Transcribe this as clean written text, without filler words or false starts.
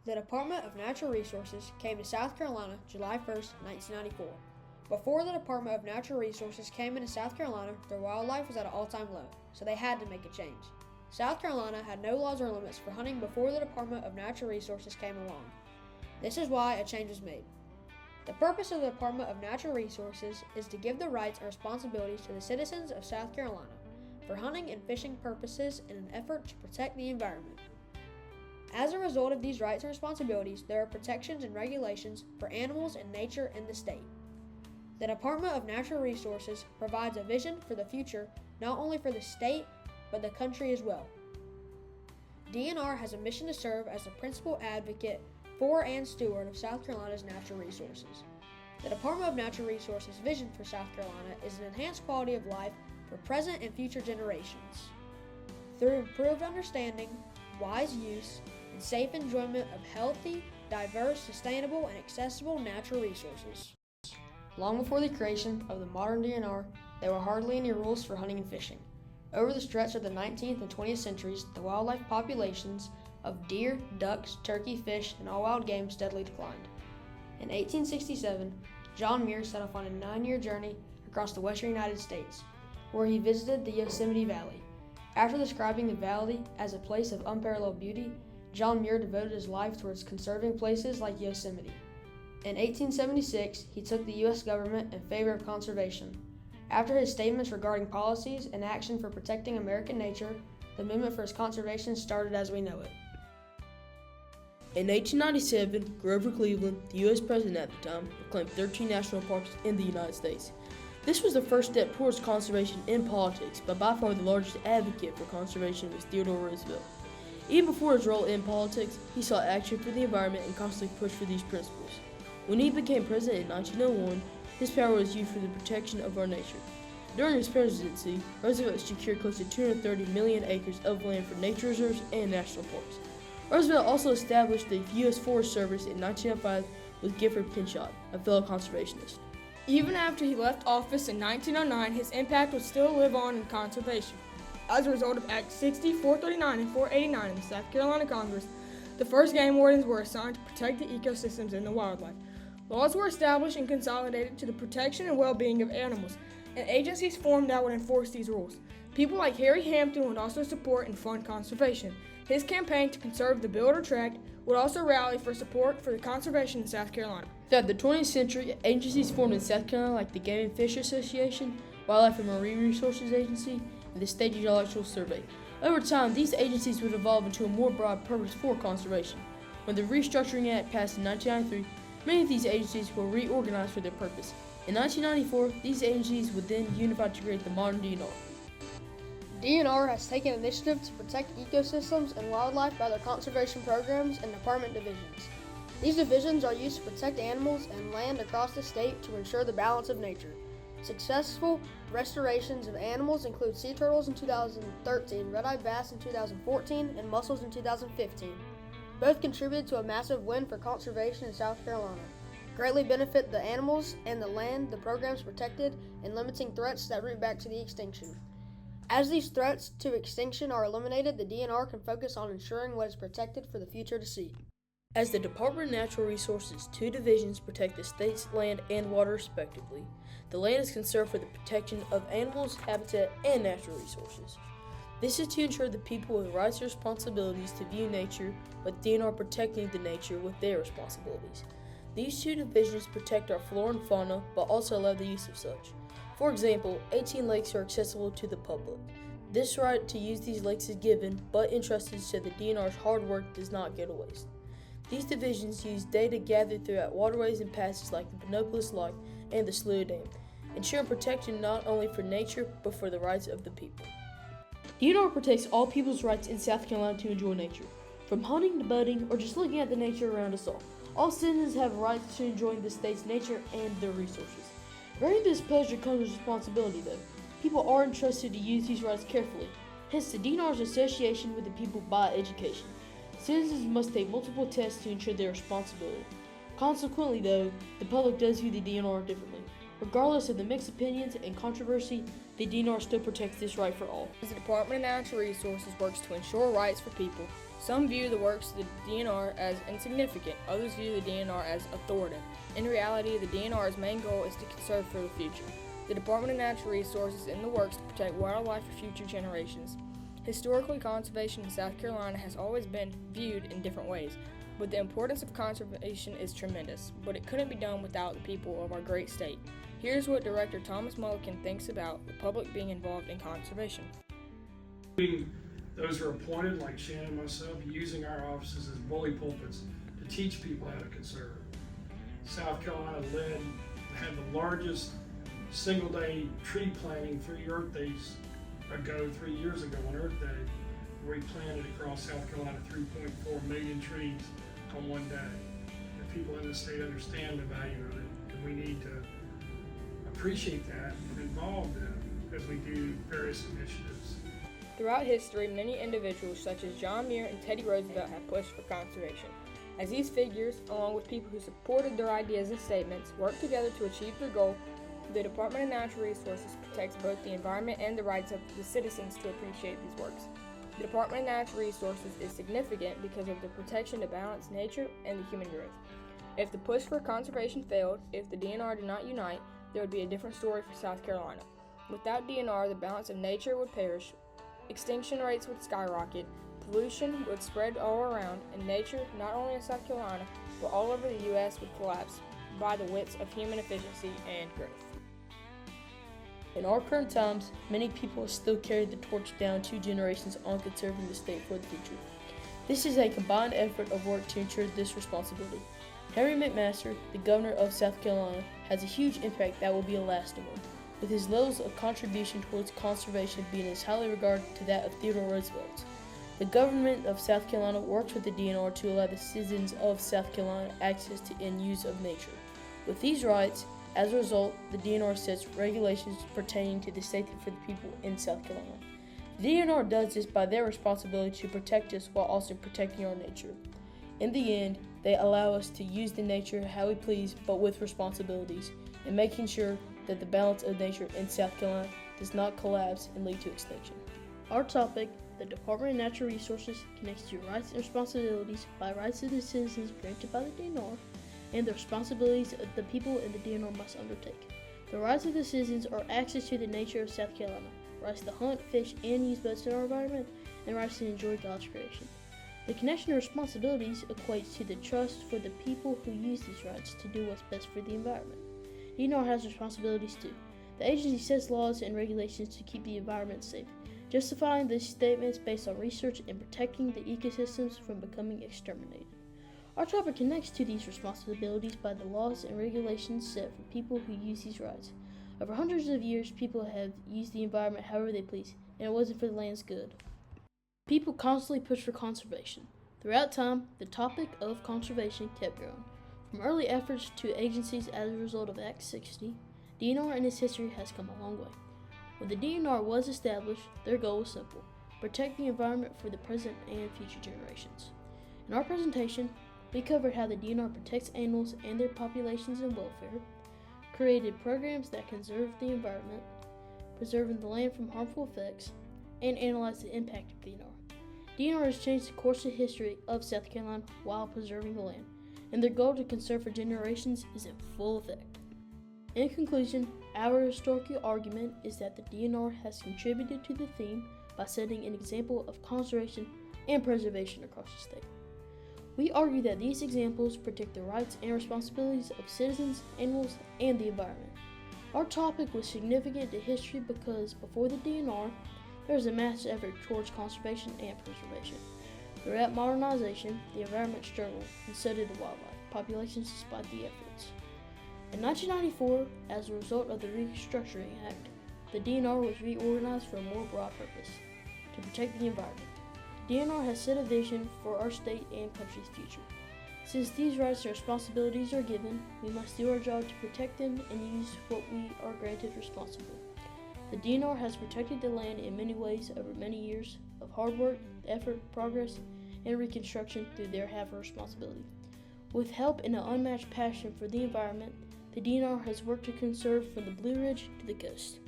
The Department of Natural Resources came to South Carolina July 1st, 1994. Before the Department of Natural Resources came into South Carolina, their wildlife was at an all-time low, so they had to make a change. South Carolina had no laws or limits for hunting before the Department of Natural Resources came along. This is why a change was made. The purpose of the Department of Natural Resources is to give the rights and responsibilities to the citizens of South Carolina for hunting and fishing purposes in an effort to protect the environment. As a result of these rights and responsibilities, there are protections and regulations for animals and nature in the state. The Department of Natural Resources provides a vision for the future not only for the state, but the country as well. DNR has a mission to serve as the principal advocate for and steward of South Carolina's natural resources. The Department of Natural Resources' vision for South Carolina is an enhanced quality of life for present and future generations. Through improved understanding, wise use, and safe enjoyment of healthy, diverse, sustainable, and accessible natural resources. Long before the creation of the modern DNR, there were hardly any rules for hunting and fishing. Over the stretch of the 19th and 20th centuries, the wildlife populations of deer, ducks, turkey, fish, and all wild game steadily declined. In 1867, John Muir set off on a 9-year journey across the western United States, where he visited the Yosemite Valley. After describing the valley as a place of unparalleled beauty, John Muir devoted his life towards conserving places like Yosemite. In 1876, he took the U.S. government in favor of conservation. After his statements regarding policies and action for protecting American nature, the movement for its conservation started as we know it. In 1897, Grover Cleveland, the U.S. president at the time, proclaimed 13 national parks in the United States. This was the first step towards conservation in politics, but by far the largest advocate for conservation was Theodore Roosevelt. Even before his role in politics, he sought action for the environment and constantly pushed for these principles. When he became president in 1901, his power was used for the protection of our nature. During his presidency, Roosevelt secured close to 230 million acres of land for nature reserves and national parks. Roosevelt also established the U.S. Forest Service in 1905 with Gifford Pinchot, a fellow conservationist. Even after he left office in 1909, his impact would still live on in conservation. As a result of Act 60, 439, and 489 in the South Carolina Congress, the first game wardens were assigned to protect the ecosystems and the wildlife. Laws were established and consolidated to the protection and well-being of animals, and agencies formed that would enforce these rules. People like Harry Hampton would also support and fund conservation. His campaign to conserve the Builder Tract would also rally for support for the conservation in South Carolina. Throughout the 20th century, agencies formed in South Carolina like the Game and Fish Association, Wildlife and Marine Resources Agency, and the State Geological Survey. Over time, these agencies would evolve into a more broad purpose for conservation. When the Restructuring Act passed in 1993, many of these agencies were reorganized for their purpose. In 1994, these agencies would then unify to create the modern DNR. DNR has taken initiative to protect ecosystems and wildlife by their conservation programs and department divisions. These divisions are used to protect animals and land across the state to ensure the balance of nature. Successful restorations of animals include sea turtles in 2013, red-eyed bass in 2014, and mussels in 2015. Both contributed to a massive win for conservation in South Carolina, greatly benefit the animals and the land the programs protected, and limiting threats that root back to the extinction. As these threats to extinction are eliminated, the DNR can focus on ensuring what is protected for the future to see. As the Department of Natural Resources, 2 divisions protect the state's land and water respectively. The land is conserved for the protection of animals, habitat, and natural resources. This is to ensure the people with rights and responsibilities to view nature, but DNR protecting the nature with their responsibilities. These 2 divisions protect our flora and fauna, but also allow the use of such. For example, 18 lakes are accessible to the public. This right to use these lakes is given, but entrusted so the DNR's hard work does not go to waste. These divisions use data gathered throughout waterways and passages like the Panopolis Lock and the Slough Dam, ensuring protection not only for nature, but for the rights of the people. DNR protects all people's rights in South Carolina to enjoy nature, from hunting to boating or just looking at the nature around us all. All citizens have rights to enjoy the state's nature and their resources. Granting this pleasure comes with responsibility, though. People are entrusted to use these rights carefully, hence the DNR's association with the people by education. Citizens must take multiple tests to ensure their responsibility. Consequently, though, the public does view the DNR differently. Regardless of the mixed opinions and controversy, the DNR still protects this right for all. As the Department of Natural Resources works to ensure rights for people, Some view the works of the DNR as insignificant, others view the DNR as authoritative. In reality, the DNR's main goal is to conserve for the future. The Department of Natural Resources in the works to protect wildlife for future generations. Historically, conservation in South Carolina has always been viewed in different ways, but the importance of conservation is tremendous, but it couldn't be done without the people of our great state. Here's what Director Thomas Mulliken thinks about the public being involved in conservation. Those who are appointed, like Shannon and myself, using our offices as bully pulpits to teach people how to conserve. South Carolina had the largest single-day tree planting 3 Earth Days ago, 3 years ago on Earth Day, where we planted across South Carolina 3.4 million trees on one day. The people in the state understand the value of it, and we need to appreciate that and involve them as we do various initiatives. Throughout history, many individuals such as John Muir and Teddy Roosevelt have pushed for conservation. As these figures, along with people who supported their ideas and statements, work together to achieve their goal, the Department of Natural Resources protects both the environment and the rights of the citizens to appreciate these works. The Department of Natural Resources is significant because of the protection to balance nature and the human growth. If the push for conservation failed, if the DNR did not unite, there would be a different story for South Carolina. Without DNR, the balance of nature would perish, extinction rates would skyrocket, pollution would spread all around, and nature, not only in South Carolina, but all over the U.S. would collapse by the wits of human efficiency and growth. In our current times, many people still carry the torch down 2 generations on conserving the state for the future. This is a combined effort of work to ensure this responsibility. Henry McMaster, the governor of South Carolina, has a huge impact that will be a lasting one, with his levels of contribution towards conservation being as highly regarded to that of Theodore Roosevelt. The government of South Carolina works with the DNR to allow the citizens of South Carolina access to and use of nature. With these rights, as a result, the DNR sets regulations pertaining to the safety for the people in South Carolina. The DNR does this by their responsibility to protect us while also protecting our nature. In the end, they allow us to use the nature how we please, but with responsibilities, and making sure that the balance of nature in South Carolina does not collapse and lead to extinction. Our topic, the Department of Natural Resources, connects to rights and responsibilities by rights of the citizens granted by the DNR and the responsibilities of the people in the DNR must undertake. The rights of the citizens are access to the nature of South Carolina, rights to hunt, fish, and use boats in our environment, and rights to enjoy God's creation. The connection of responsibilities equates to the trust for the people who use these rights to do what's best for the environment. DNR has responsibilities too. The agency sets laws and regulations to keep the environment safe, justifying these statements based on research and protecting the ecosystems from becoming exterminated. Our topic connects to these responsibilities by the laws and regulations set for people who use these rights. Over hundreds of years, people have used the environment however they please, and it wasn't for the land's good. People constantly push for conservation. Throughout time, the topic of conservation kept growing. From early efforts to agencies as a result of Act 60, DNR in its history has come a long way. When the DNR was established, their goal was simple: protect the environment for the present and future generations. In our presentation, we covered how the DNR protects animals and their populations and welfare, created programs that conserve the environment, preserving the land from harmful effects, and analyzed the impact of DNR. DNR has changed the course of history of South Carolina while preserving the land, and their goal to conserve for generations is in full effect. In conclusion, our historical argument is that the DNR has contributed to the theme by setting an example of conservation and preservation across the state. We argue that these examples protect the rights and responsibilities of citizens, animals, and the environment. Our topic was significant to history because before the DNR, there was a massive effort towards conservation and preservation. Throughout modernization, the environment struggled, and so did the wildlife populations despite the efforts. In 1994, as a result of the Restructuring Act, the DNR was reorganized for a more broad purpose: to protect the environment. DNR has set a vision for our state and country's future. Since these rights and responsibilities are given, we must do our job to protect them and use what we are granted responsibly. The DNR has protected the land in many ways over many years of hard work, effort, progress, and reconstruction through their half of responsibility. With help and an unmatched passion for the environment, the DNR has worked to conserve from the Blue Ridge to the coast.